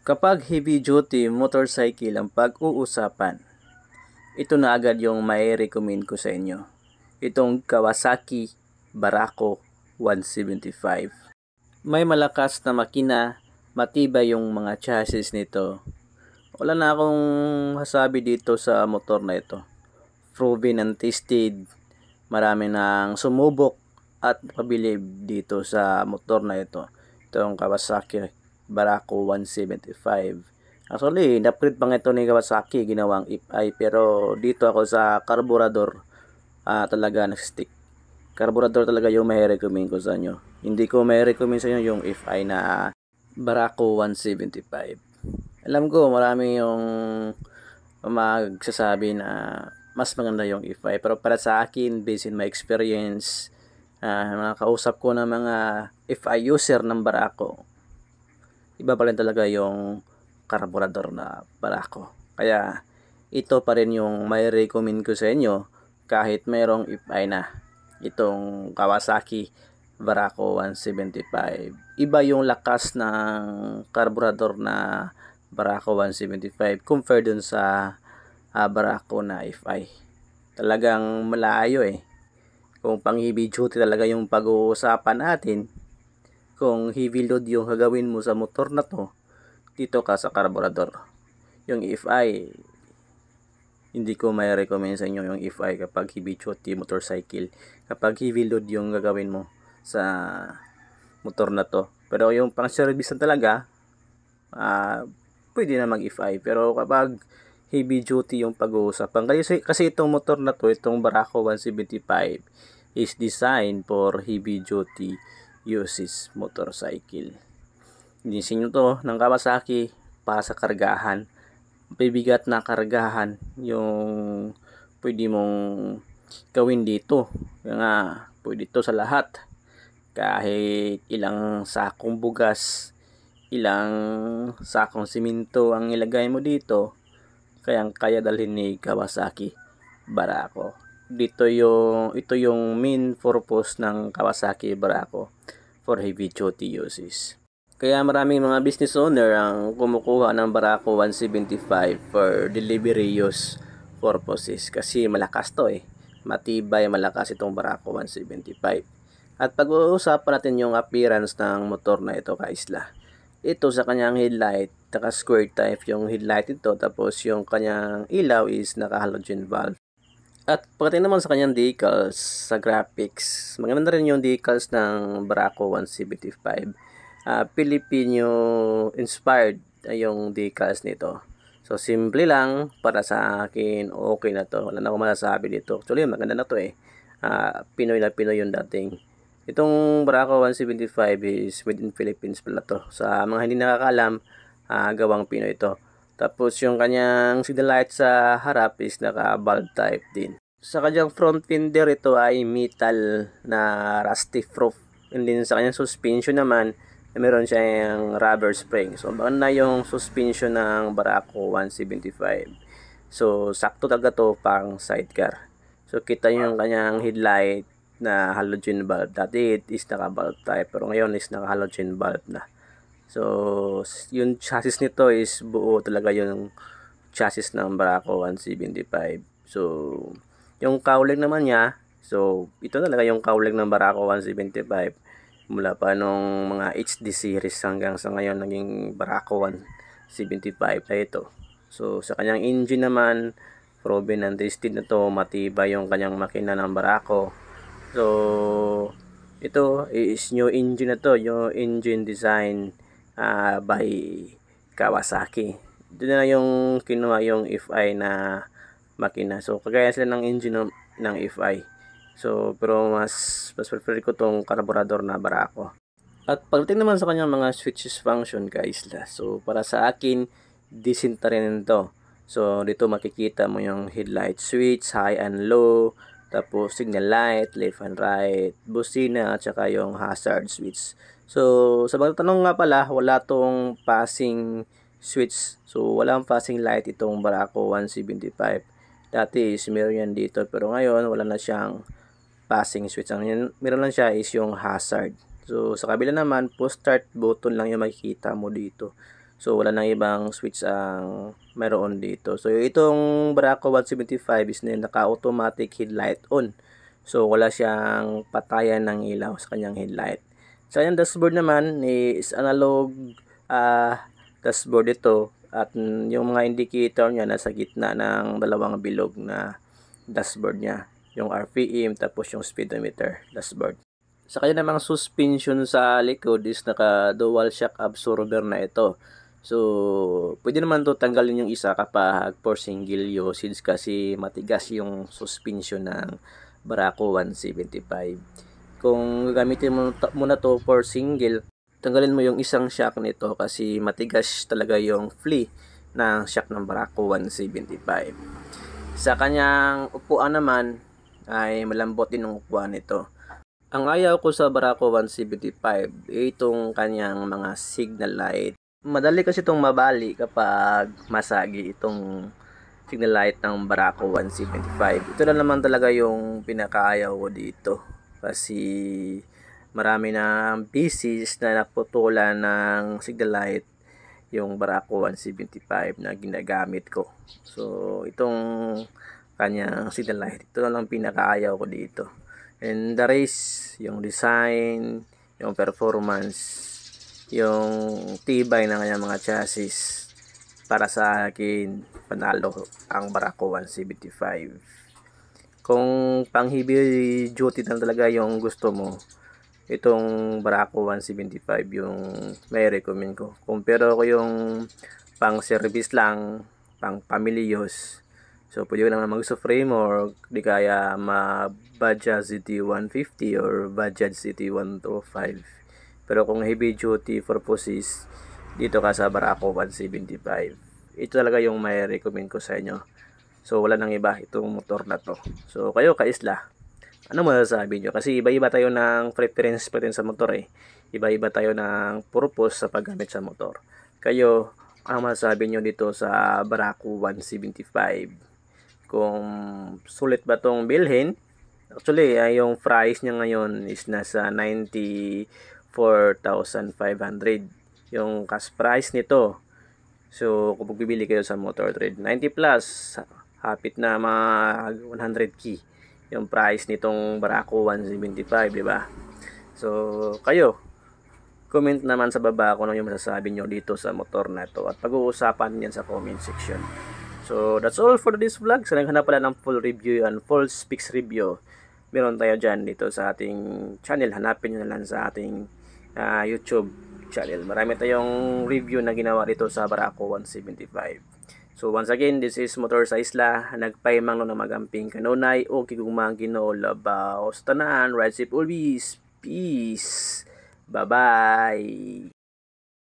Kapag heavy duty motorcycle ang pag-uusapan, ito na agad yung may recommend ko sa inyo. Itong Kawasaki Barako 175. May malakas na makina, matibay yung mga chassis nito. Wala na akong masabi dito sa motor na ito. Proven and tested. Marami nang sumubok at pabilib dito sa motor na ito. Itong Kawasaki Barako 175. Actually, in-upgrade pa ito ni Kawasaki, ginawang FI, pero dito ako sa carburetor talaga nag-stick. Carburetor talaga yung may recommend ko sa inyo. Hindi ko may recommend sa inyo yung FI na Barako 175. Alam ko marami yung magsasabi na mas maganda yung FI, pero para sa akin, based on my experience, mga kausap ko na mga FI user ng Barako, iba pa rin talaga yung carburetor na Barako. Kaya ito pa rin yung may recommend ko sa inyo kahit mayroong FI na itong Kawasaki Barako 175. Iba yung lakas ng carburetor na Barako 175 compared dun sa Barako na FI. Talagang malayo eh. Kung pang heavy duty talaga yung pag-uusapan natin, kung heavy load yung gagawin mo sa motor na to, dito ka sa carburetor. Yung FI, hindi ko may recommend sa inyo yung FI kapag heavy duty motorcycle. Kapag heavy load yung gagawin mo sa motor na to. Pero yung pang service na talaga, pwede na mag-FI. Pero kapag heavy duty yung pag-uusapan, kasi itong motor na to, itong Barako 175, is designed for heavy duty uses motorcycle. Dinisenyo to ng Kawasaki para sa kargahan. Bibigat na kargahan yung pwede mong gawin dito. Kaya nga, pwede to sa lahat. Kahit ilang sakong bugas, ilang sakong simento ang ilagay mo dito, kaya dalhin ni Kawasaki Barako. Ito yung main purpose ng Kawasaki Barako for heavy duty uses. Kaya maraming mga business owner ang kumukuha ng Barako 175 for delivery use purposes kasi malakas to eh. Matibay, malakas itong Barako 175. At pag-uusapan natin yung appearance ng motor na ito, kaisla. Ito sa kanyang headlight, naka-square type yung headlight ito, tapos yung kanyang ilaw is naka-halogen valve. At pagdating naman sa kanyang decals, sa graphics, maganda rin yung decals ng Barako 175. Filipino inspired yung decals nito. So simple lang, para sa akin okay na to. Wala na akong masasabi dito. Actually maganda na to eh. Pinoy na Pinoy yung dating. Itong Barako 175 is within Philippines pala to. Sa mga hindi nakakalam, gawang Pinoy ito. Tapos yung kanyang signal light sa harap is naka-bulb type din. Sa kanyang front fender, ito ay metal na rusty proof. And then sa kanyang suspension naman, meron siyang rubber spring. So maganda yung suspension ng Barako 175. So sakto talaga to pang sidecar. So kita yung kanyang headlight na halogen bulb. Dati it is naka-bulb type, pero ngayon is naka-halogen bulb na. So, yung chassis nito is buo talaga yung chassis ng Barako 175. So, yung cowling naman niya, so, ito talaga yung cowling ng Barako 175. Mula pa nung mga HD series hanggang sa ngayon, naging Barako 175 na ito. So, sa kanyang engine naman, proven and tested na to, matibay yung kanyang makina ng Barako. So, ito is new engine na to, yung engine design by Kawasaki. Ito na yung kinuha yung FI na makina. So kagaya sila ng engine ng FI. So pero mas prefer ko tong carburetor na Barako. At pagdating naman sa kanyang mga switches function, guys, so para sa akin decent rin to. So dito makikita mo yung headlight switch, high and low, tapos signal light, left and right, busina, at saka yung hazard switch. So, sa pagtatanong nga pala, wala tong passing switch. So, walang passing light itong Barako 175. Dati is meron yan dito, pero ngayon wala na siyang passing switch. Ang meron lang siya is yung hazard. So, sa kabila naman, push start button lang yung makikita mo dito. So wala nang ibang switch ang meron dito. So itong Barako 175 is naka-automatic headlight on. So wala siyang patayan ng ilaw sa kanyang headlight. Sa kanyang dashboard naman is analog dashboard ito, at yung mga indicator niya nasa gitna ng dalawang bilog na dashboard niya. Yung RPM tapos yung speedometer dashboard. Sa kanya namang suspension sa likod is naka dual shock absorber na ito. So, pwede naman to tanggalin yung isa kapag for single usage kasi matigas yung suspension ng Barako 175. Kung gagamitin mo muna to for single, tanggalin mo yung isang shock nito kasi matigas talaga yung flea ng shock ng Barako 175. Sa kanyang upuan naman ay malambot din ang upuan nito. Ang ayaw ko sa Barako 175 itong kanyang mga signal light. Madali kasi itong mabali kapag masagi itong signal light ng Barako 175. Ito na naman talaga yung pinakaayaw ko dito. Kasi marami na pieces na naputulan ng signal light yung Barako 175 na ginagamit ko. So itong kanyang signal light, ito na lang pinakaayaw ko dito. And the rest, yung design, yung performance, yung tibay ng kanyang mga chassis, para sa akin panalo ang Barako 175. Kung pang heavy duty na talaga yung gusto mo, itong Barako 175 yung may recommend ko. Kung pero ko yung pang service lang, pang family use, so pwede ko naman mag-frame or di kaya Bajaj CT150 or Bajaj CT125. Pero kung heavy duty purposes, dito ka sa Barako 175. Ito talaga yung may recommend ko sa inyo. So wala nang iba itong motor na to. So kayo ka-isla, ano masasabi nyo? Kasi iba-iba tayo ng preference pa rin sa motor eh. Iba-iba tayo ng purpose sa paggamit sa motor. Kayo, ano masasabi nyo dito sa Barako 175? Kung sulit ba tong bilhin? Actually, yung price niya ngayon is nasa 94,500 yung cash price nito. So kung bibili kayo sa Motor Trade, 90 plus, hapit na mga 100k yung price nitong Barako 175, di ba? So kayo, comment naman sa baba kung ano yung masasabi nyo dito sa motor na to, at pag-uusapan yan sa comment section. So that's all for this vlog. Sa naghanap pala ng full review and full specs review, meron tayo dyan dito sa ating channel. Hanapin nyo na lang sa ating YouTube channel. Marami tayong review na ginawa dito sa Barako 175. So once again, this is Motor sa Isla. Nagpaimang no na magamping kanunay o kigumang ginolabaw. Tanan, ride safe always. Peace. Bye-bye.